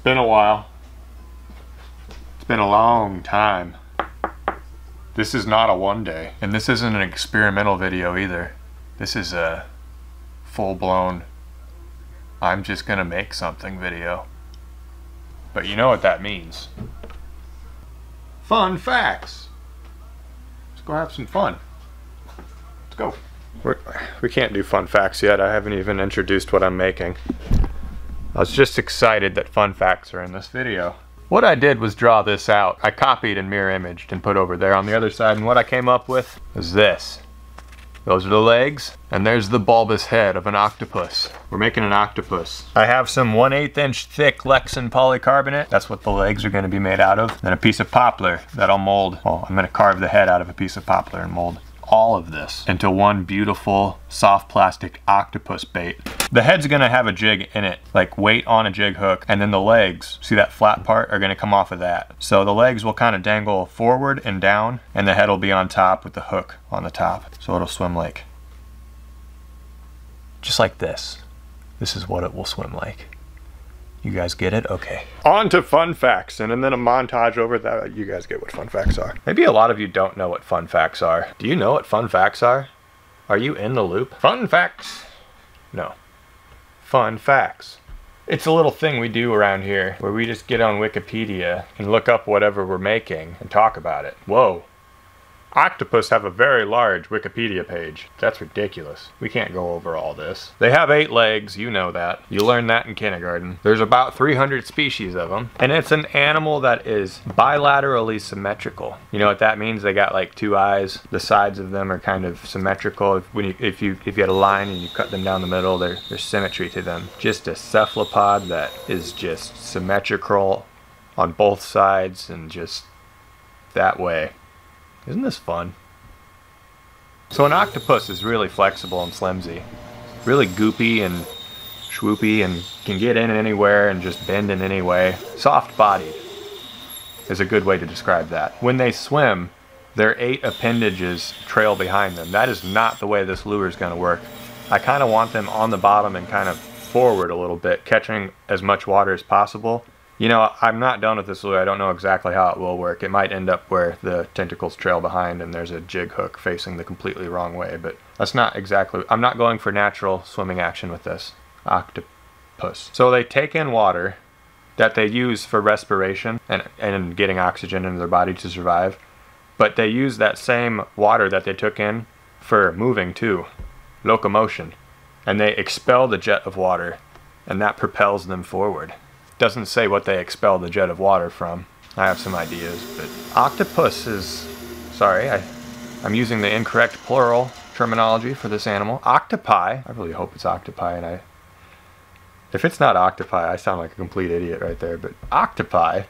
been a while. It's been a long time. This is not a one day, and this isn't an experimental video either. This is a full-blown I'm just gonna make something video. But you know what that means. Fun facts. Let's go have some fun. Let's go. We can't do fun facts yet. I haven't even introduced what I'm making. I was just excited that fun facts are in this video. What I did was draw this out. I copied and mirror imaged and put over there on the other side, and what I came up with is this. Those are the legs, and there's the bulbous head of an octopus. We're making an octopus. I have some 1/8 inch thick Lexan polycarbonate. That's what the legs are gonna be made out of. Then a piece of poplar that I'll mold. Well, I'm gonna carve the head out of a piece of poplar and mold all of this into one beautiful soft plastic octopus bait. The head's gonna have a jig in it, like weight on a jig hook, and then the legs, see that flat part, are gonna come off of that. So the legs will kind of dangle forward and down, and the head will be on top with the hook on the top. So it'll swim like, just like this. This is what it will swim like. You guys get it? Okay. On to fun facts, and then a montage over that. You guys get what fun facts are. Maybe a lot of you don't know what fun facts are. Do you know what fun facts are? Are you in the loop? Fun facts. No. Fun facts. It's a little thing we do around here where we just get on Wikipedia and look up whatever we're making and talk about it. Whoa. Octopus have a very large Wikipedia page. That's ridiculous. We can't go over all this. They have 8 legs, you know that. You learned that in kindergarten. There's about 300 species of them. And it's an animal that is bilaterally symmetrical. You know what that means? They got like 2 eyes. The sides of them are kind of symmetrical. If you had a line and you cut them down the middle, there's symmetry to them. Just a cephalopod that is just symmetrical on both sides and just that way. Isn't this fun? So an octopus is really flexible and flimsy. Really goopy and swoopy and can get in anywhere and just bend in any way. Soft-bodied is a good way to describe that. When they swim, their 8 appendages trail behind them. That is not the way this lure is going to work. I kind of want them on the bottom and kind of forward a little bit, catching as much water as possible. You know, I'm not done with this lure. I don't know exactly how it will work. It might end up where the tentacles trail behind and there's a jig hook facing the completely wrong way, but that's not exactly, I'm not going for natural swimming action with this octopus. So they take in water that they use for respiration and getting oxygen into their body to survive, but they use that same water that they took in for moving too, locomotion, and they expel the jet of water, and that propels them forward. Doesn't say what they expel the jet of water from. I have some ideas, but octopus is, sorry, I'm using the incorrect plural terminology for this animal. Octopi, I really hope it's octopi, and if it's not octopi, I sound like a complete idiot right there, but octopi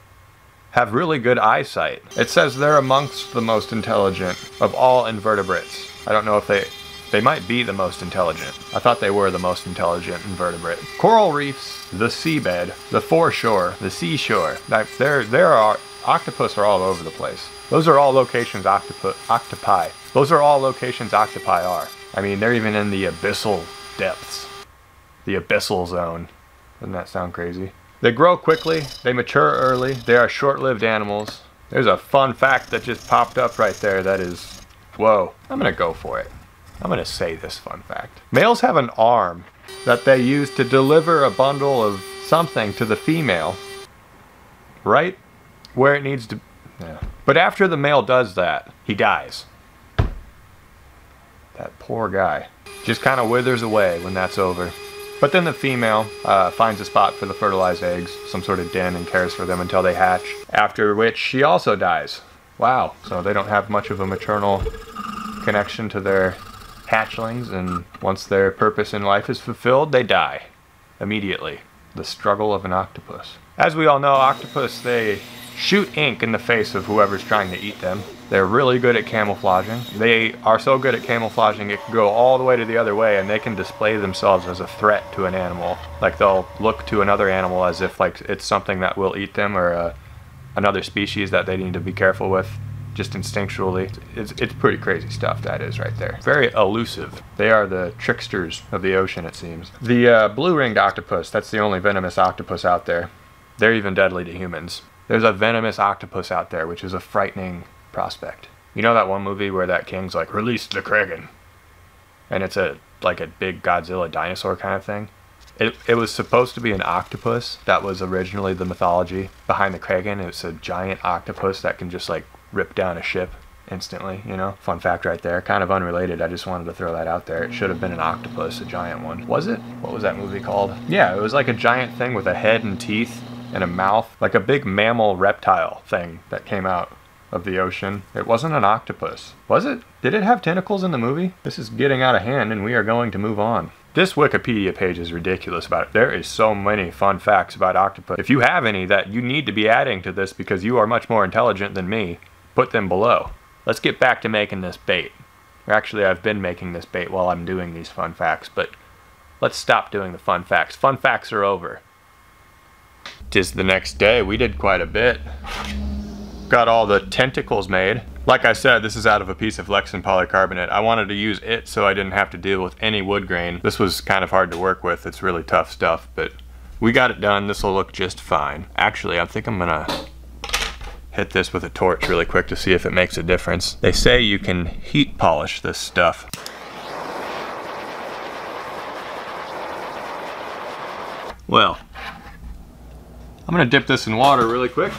have really good eyesight. It says they're amongst the most intelligent of all invertebrates. I don't know if they might be the most intelligent. I thought they were the most intelligent invertebrate. Coral reefs, the seabed, the foreshore, the seashore. Octopus are all over the place. Those are all locations octopi. Those are all locations octopi are. I mean, they're even in the abyssal depths. The abyssal zone. Doesn't that sound crazy? They grow quickly, they mature early, they are short-lived animals. There's a fun fact that just popped up right there that is, whoa. I'm gonna go for it. I'm going to say this fun fact. Males have an arm that they use to deliver a bundle of something to the female right where it needs to. Yeah. But after the male does that, he dies. That poor guy. Just kind of withers away when that's over. But then the female finds a spot for the fertilized eggs, some sort of den, and cares for them until they hatch. After which she also dies. Wow. So they don't have much of a maternal connection to their hatchlings, and once their purpose in life is fulfilled, they die immediately. The struggle of an octopus. As we all know, octopus, they shoot ink in the face of whoever's trying to eat them. They're really good at camouflaging. They are so good at camouflaging it can go all the way to the other way, and they can display themselves as a threat to an animal. Like they'll look to another animal as if like it's something that will eat them, or another species that they need to be careful with. Just instinctually. It's pretty crazy stuff, that is, right there. Very elusive. They are the tricksters of the ocean, it seems. The blue-ringed octopus, that's the only venomous octopus out there. They're even deadly to humans. There's a venomous octopus out there, which is a frightening prospect. You know that one movie where that king's like, release the Kraken? And it's like a big Godzilla dinosaur kind of thing. It was supposed to be an octopus. That was originally the mythology behind the Kraken. It's a giant octopus that can just like rip down a ship instantly, you know? Fun fact right there. Kind of unrelated. I just wanted to throw that out there. It should have been an octopus, a giant one. Was it? What was that movie called? Yeah, it was like a giant thing with a head and teeth and a mouth. Like a big mammal reptile thing that came out of the ocean. It wasn't an octopus. Was it? Did it have tentacles in the movie? This is getting out of hand and we are going to move on. This Wikipedia page is ridiculous about it. There is so many fun facts about octopus. If you have any that you need to be adding to this because you are much more intelligent than me, put them below. Let's get back to making this bait. Or actually, I've been making this bait while I'm doing these fun facts, but let's stop doing the fun facts. Fun facts are over. 'Tis the next day. We did quite a bit. Got all the tentacles made. Like I said, this is out of a piece of Lexan polycarbonate. I wanted to use it so I didn't have to deal with any wood grain. This was kind of hard to work with. It's really tough stuff, but we got it done. This will look just fine. Actually, I think I'm gonna hit this with a torch really quick to see if it makes a difference. They say you can heat polish this stuff. Well, I'm gonna dip this in water really quick.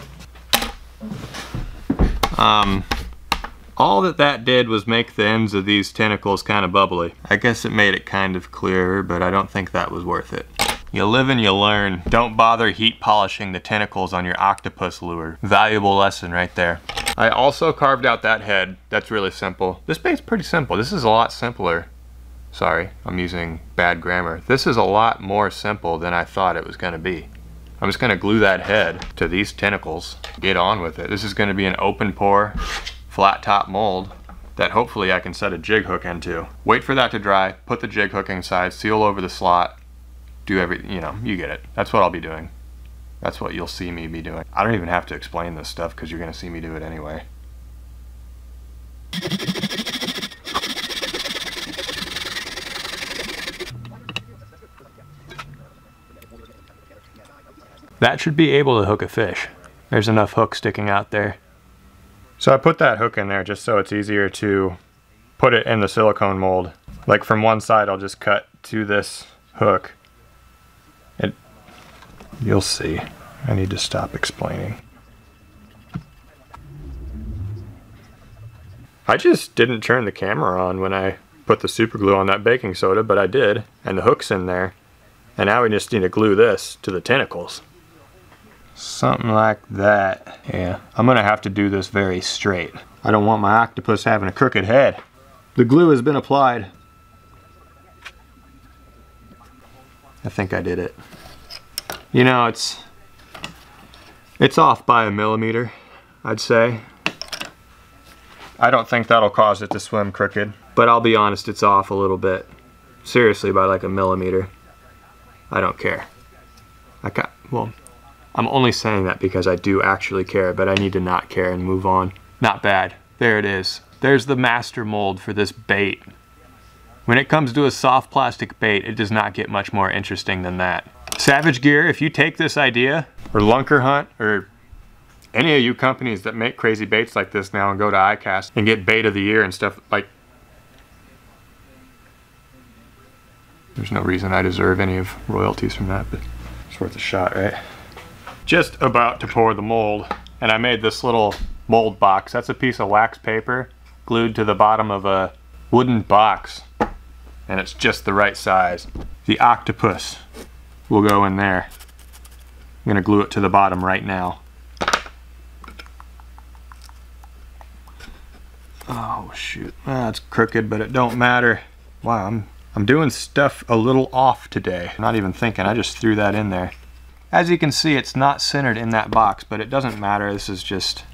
All that did was make the ends of these tentacles kind of bubbly. I guess it made it kind of clearer, but I don't think that was worth it. You live and you learn. Don't bother heat polishing the tentacles on your octopus lure. Valuable lesson right there. I also carved out that head. That's really simple. This bait's pretty simple. This is a lot simpler. Sorry, I'm using bad grammar. This is a lot more simple than I thought it was gonna be. I'm just gonna glue that head to these tentacles. Get on with it. This is gonna be an open pore, flat top mold that hopefully I can set a jig hook into. Wait for that to dry, put the jig hook inside, seal over the slot, do everything, you know, you get it. That's what I'll be doing. That's what you'll see me be doing. I don't even have to explain this stuff because you're gonna see me do it anyway. That should be able to hook a fish. There's enough hook sticking out there. So I put that hook in there just so it's easier to put it in the silicone mold. Like from one side I'll just cut to this hook. You'll see. I need to stop explaining. I just didn't turn the camera on when I put the super glue on that baking soda, but I did, and the hook's in there. And now we just need to glue this to the tentacles. Something like that. Yeah, I'm gonna have to do this very straight. I don't want my octopus having a crooked head. The glue has been applied. I think I did it. You know, it's off by a millimeter, I'd say. I don't think that'll cause it to swim crooked, but I'll be honest, it's off a little bit. Seriously, by like a millimeter. I don't care. Well, I'm only saying that because I do actually care, but I need to not care and move on. Not bad. There it is. There's the master mold for this bait. When it comes to a soft plastic bait, it does not get much more interesting than that. Savage Gear, if you take this idea, or Lunker Hunt, or any of you companies that make crazy baits like this now and go to ICAST and get bait of the year and stuff, like, there's no reason I deserve any of royalties from that, but it's worth a shot, right? Just about to pour the mold, and I made this little mold box. That's a piece of wax paper glued to the bottom of a wooden box, and it's just the right size. The octopus will go in there. I'm gonna glue it to the bottom right now. Oh shoot, it's crooked, but it don't matter. Wow, I'm doing stuff a little off today. I'm not even thinking, I just threw that in there. As you can see, it's not centered in that box, but it doesn't matter. This is just,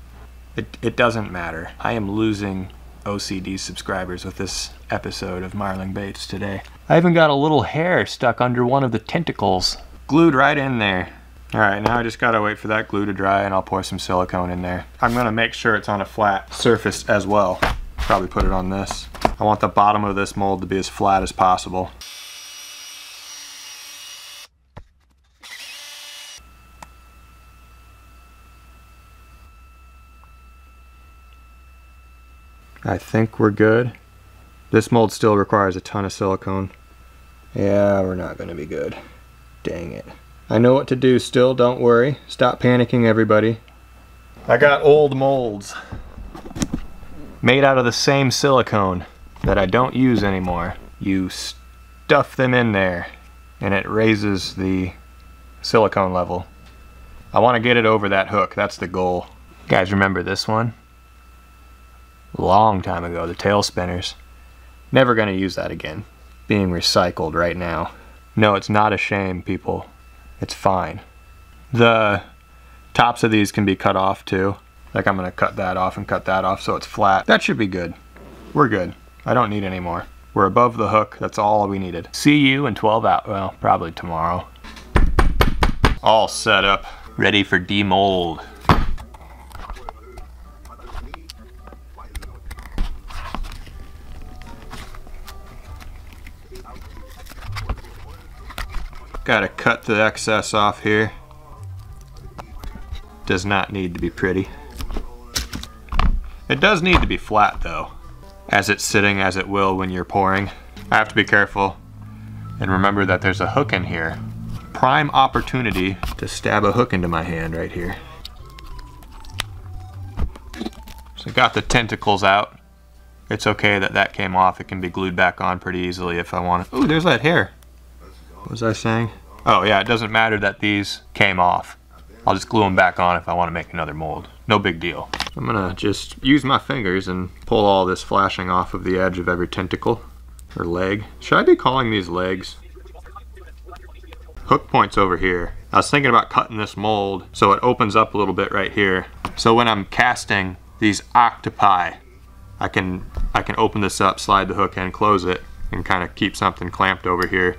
it doesn't matter. I am losing OCD subscribers with this episode of Marling Baits today. I even got a little hair stuck under one of the tentacles, glued right in there. All right, now I just gotta wait for that glue to dry and I'll pour some silicone in there. I'm gonna make sure it's on a flat surface as well. Probably put it on this. I want the bottom of this mold to be as flat as possible. I think we're good. This mold still requires a ton of silicone. Yeah, we're not gonna be good. Dang it. I know what to do still, don't worry. Stop panicking, everybody. I got old molds made out of the same silicone that I don't use anymore. You stuff them in there and it raises the silicone level. I want to get it over that hook, that's the goal. You guys remember this one? Long time ago, the tail spinners. Never gonna use that again. Being recycled right now. No, it's not a shame, people. It's fine. The tops of these can be cut off too. Like I'm gonna cut that off and cut that off so it's flat. That should be good. We're good. I don't need any more. We're above the hook, that's all we needed. See you in 12 hours, well, probably tomorrow. All set up, ready for demold. Gotta cut the excess off here. Does not need to be pretty. It does need to be flat though, as it's sitting as it will when you're pouring. I have to be careful and remember that there's a hook in here. Prime opportunity to stab a hook into my hand right here. So I got the tentacles out. It's okay that that came off. It can be glued back on pretty easily if I want to. Ooh, there's that hair. What was I saying? Oh yeah, it doesn't matter that these came off. I'll just glue them back on if I want to make another mold. No big deal. I'm gonna just use my fingers and pull all this flashing off of the edge of every tentacle or leg. Should I be calling these legs? Hook point's over here. I was thinking about cutting this mold so it opens up a little bit right here. So when I'm casting these octopi, I can open this up, slide the hook in, close it, and kind of keep something clamped over here.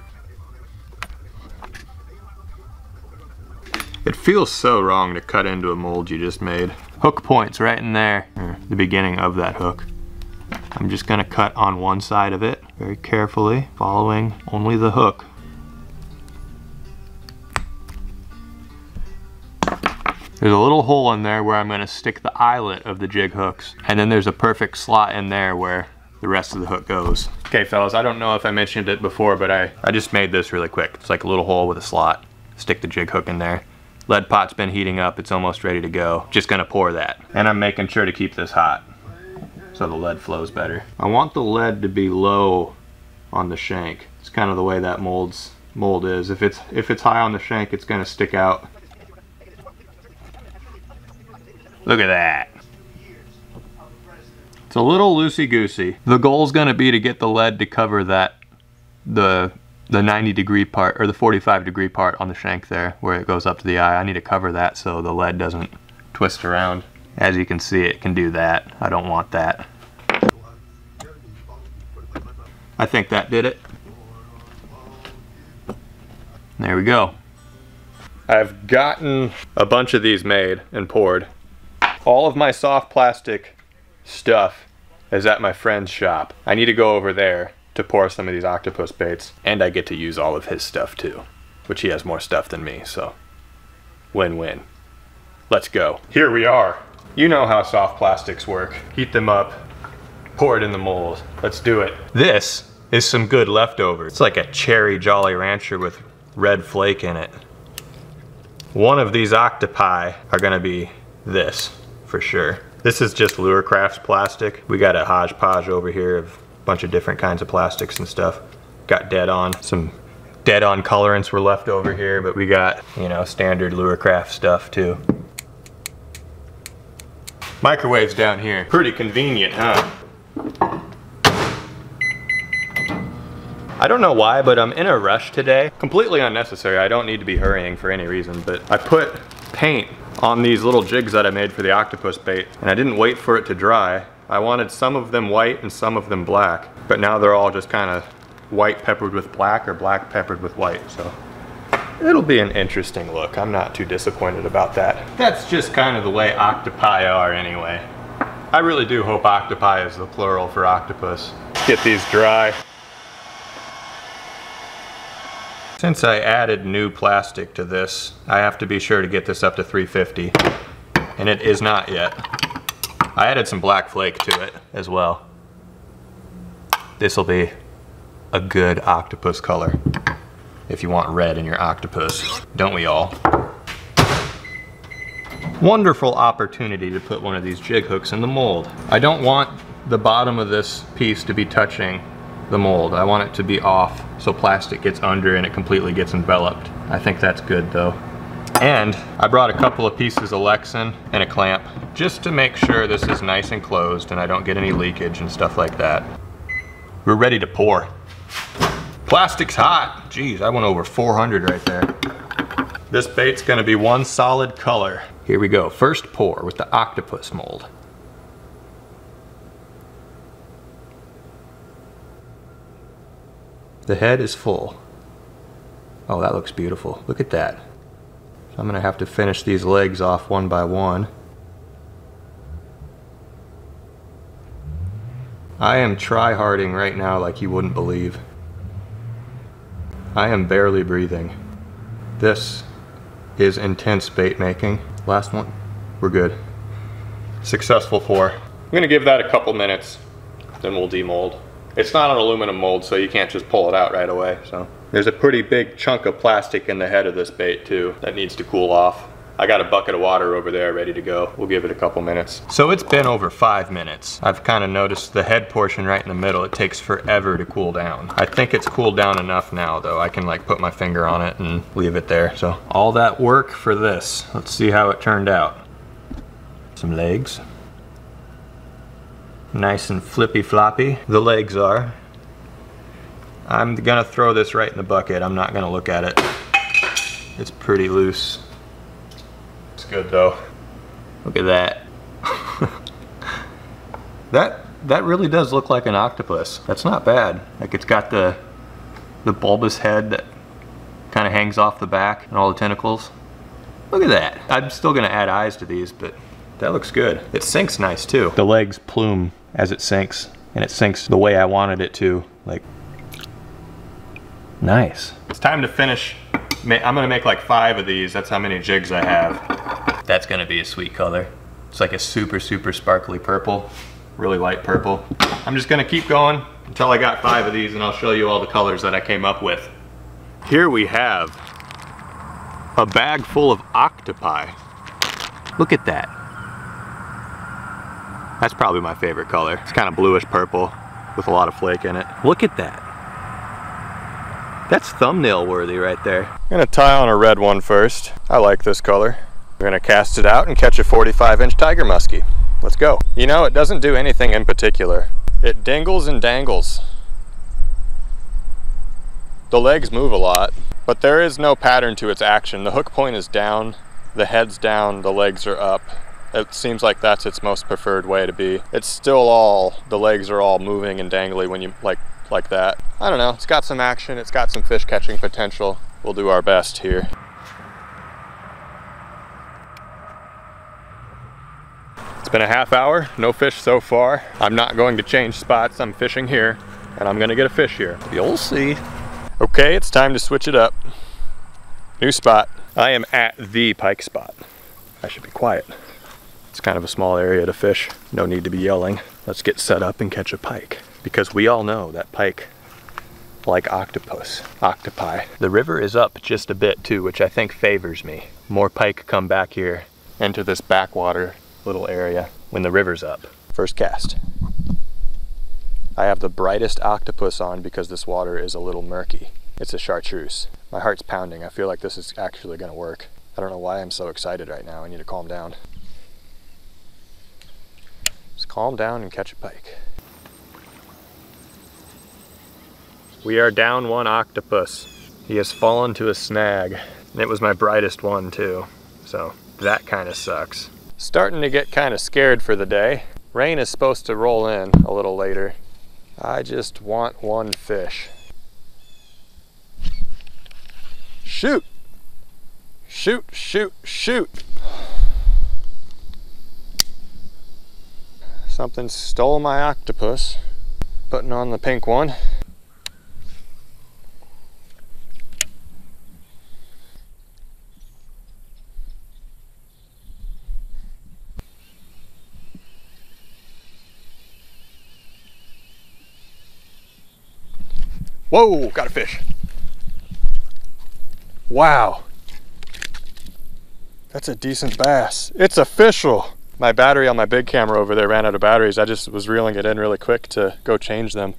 It feels so wrong to cut into a mold you just made. Hook point's right in there, or the beginning of that hook. I'm just gonna cut on one side of it, very carefully, following only the hook. There's a little hole in there where I'm gonna stick the eyelet of the jig hooks, and then there's a perfect slot in there where the rest of the hook goes. Okay fellas, I don't know if I mentioned it before, but I just made this really quick. It's like a little hole with a slot. Stick the jig hook in there. Lead pot's been heating up, it's almost ready to go. Just gonna pour that. And I'm making sure to keep this hot so the lead flows better. I want the lead to be low on the shank. It's kind of the way that mold is. If it's high on the shank, it's gonna stick out. Look at that. It's a little loosey-goosey. The goal's gonna be to get the lead to cover that, the 90-degree part, or the 45-degree part on the shank there, where it goes up to the eye. I need to cover that so the lead doesn't twist around. As you can see, it can do that. I don't want that. I think that did it. There we go. I've gotten a bunch of these made and poured. All of my soft plastic stuff is at my friend's shop. I need to go over there to pour some of these octopus baits, and I get to use all of his stuff too, which he has more stuff than me, so win-win. Let's go. Here we are. You know how soft plastics work. Heat them up, pour it in the mold. Let's do it. This is some good leftover. It's like a cherry Jolly Rancher with red flake in it. One of these octopi are gonna be this, for sure. This is just Lure Crafts plastic. We got a hodgepodge over here of a bunch of different kinds of plastics and stuff. Got Dead On. Some Dead On colorants were left over here, but we got, you know, standard Lure Craft stuff too. Microwave's down here. Pretty convenient, huh? I don't know why, but I'm in a rush today. Completely unnecessary. I don't need to be hurrying for any reason, but I put paint on these little jigs that I made for the octopus bait, and I didn't wait for it to dry. I wanted some of them white and some of them black, but now they're all just kind of white peppered with black or black peppered with white, so it'll be an interesting look. I'm not too disappointed about that. That's just kind of the way octopi are anyway. I really do hope octopi is the plural for octopus. Get these dry. Since I added new plastic to this, I have to be sure to get this up to 350, and it is not yet. I added some black flake to it as well. This will be a good octopus color if you want red in your octopus. Don't we all? Wonderful opportunity to put one of these jig hooks in the mold. I don't want the bottom of this piece to be touching the mold. I want it to be off so plastic gets under and it completely gets enveloped. I think that's good though. And I brought a couple of pieces of Lexan and a clamp just to make sure this is nice and closed and I don't get any leakage and stuff like that. We're ready to pour. Plastic's hot. Geez, I went over 400 right there. This bait's gonna be one solid color. Here we go, first pour with the octopus mold. The head is full. Oh, that looks beautiful. Look at that. So I'm gonna have to finish these legs off one by one. I am try-harding right now like you wouldn't believe. I am barely breathing. This is intense bait making. Last one, we're good. Successful pour. I'm gonna give that a couple minutes, then we'll demold. It's not an aluminum mold, so you can't just pull it out right away. So there's a pretty big chunk of plastic in the head of this bait too that needs to cool off. I got a bucket of water over there ready to go. We'll give it a couple minutes. So it's been over 5 minutes. I've kind of noticed the head portion right in the middle, it takes forever to cool down. I think it's cooled down enough now though. I can like put my finger on it and leave it there. So all that work for this. Let's see how it turned out. Some legs. Nice and flippy floppy. The legs are. I'm gonna throw this right in the bucket. I'm not gonna look at it. It's pretty loose. It's good though. Look at that. That really does look like an octopus. That's not bad. Like it's got the bulbous head that kind of hangs off the back and all the tentacles. Look at that. I'm still gonna add eyes to these, but that looks good. It sinks nice too. The legs plume as it sinks, and it sinks the way I wanted it to. Like, nice. It's time to finish. I'm gonna make like 5 of these. That's how many jigs I have. That's gonna be a sweet color. It's like a super, super sparkly purple, really light purple. I'm just gonna keep going until I got 5 of these and I'll show you all the colors that I came up with. Here we have a bag full of octopi. Look at that. That's probably my favorite color. It's kind of bluish purple with a lot of flake in it. Look at that. That's thumbnail worthy right there. I'm gonna tie on a red one first. I like this color. We're gonna cast it out and catch a 45-inch tiger muskie. Let's go. You know, it doesn't do anything in particular. It dingles and dangles. The legs move a lot, but there is no pattern to its action. The hook point is down, the head's down, the legs are up. It seems like that's its most preferred way to be. It's still all, the legs are all moving and dangly when you like that. I don't know, it's got some action, it's got some fish catching potential. We'll do our best here. It's been a half hour, no fish so far. I'm not going to change spots, I'm fishing here, and I'm gonna get a fish here. You'll see. Okay, it's time to switch it up. New spot. I am at the pike spot. I should be quiet. It's kind of a small area to fish. No need to be yelling. Let's get set up and catch a pike. Because we all know that pike like octopi. The river is up just a bit too, which I think favors me. More pike come back here into this backwater little area when the river's up. First cast. I have the brightest octopus on because this water is a little murky. It's a chartreuse. My heart's pounding. I feel like this is actually gonna work. I don't know why I'm so excited right now. I need to calm down. Just calm down and catch a pike. We are down one octopus. He has fallen to a snag. And it was my brightest one too. So that kind of sucks. Starting to get kind of scared for the day. Rain is supposed to roll in a little later. I just want one fish. Shoot! Shoot, shoot, shoot! Something stole my octopus. Putting on the pink one. Whoa, got a fish. Wow. That's a decent bass. It's official. My battery on my big camera over there ran out of batteries. I just was reeling it in really quick to go change them.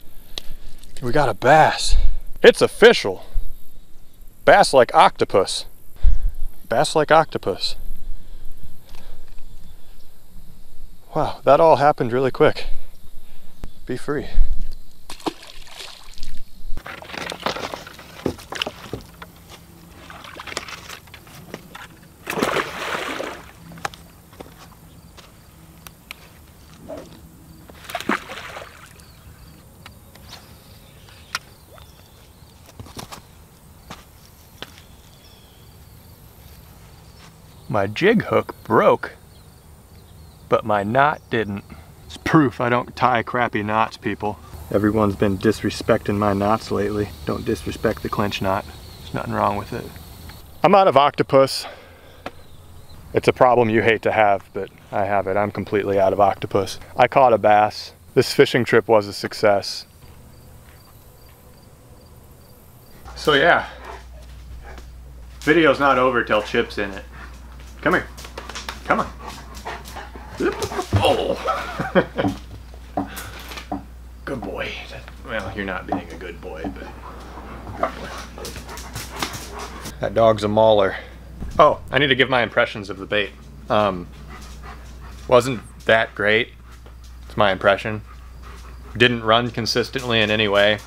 We got a bass. It's official. Bass like octopus. Bass like octopus. Wow, that all happened really quick. Be free. My jig hook broke, but my knot didn't. It's proof I don't tie crappy knots, people. Everyone's been disrespecting my knots lately. Don't disrespect the clinch knot. There's nothing wrong with it. I'm out of octopus. It's a problem you hate to have, but I have it. I'm completely out of octopus. I caught a bass. This fishing trip was a success. So yeah, video's not over till Chip's in it. Come here. Come on. Oh. Good boy. Well, you're not being a good boy, but... That dog's a mauler. Oh, I need to give my impressions of the bait. Wasn't that great. It's my impression. Didn't run consistently in any way.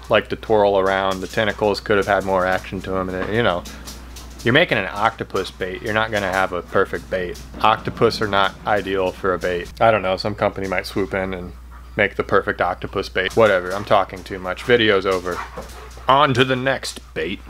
Like to twirl around. The tentacles could have had more action to them. And, you know, you're making an octopus bait. You're not going to have a perfect bait. Octopus are not ideal for a bait. I don't know. Some company might swoop in and make the perfect octopus bait. Whatever. I'm talking too much. Video's over. On to the next bait.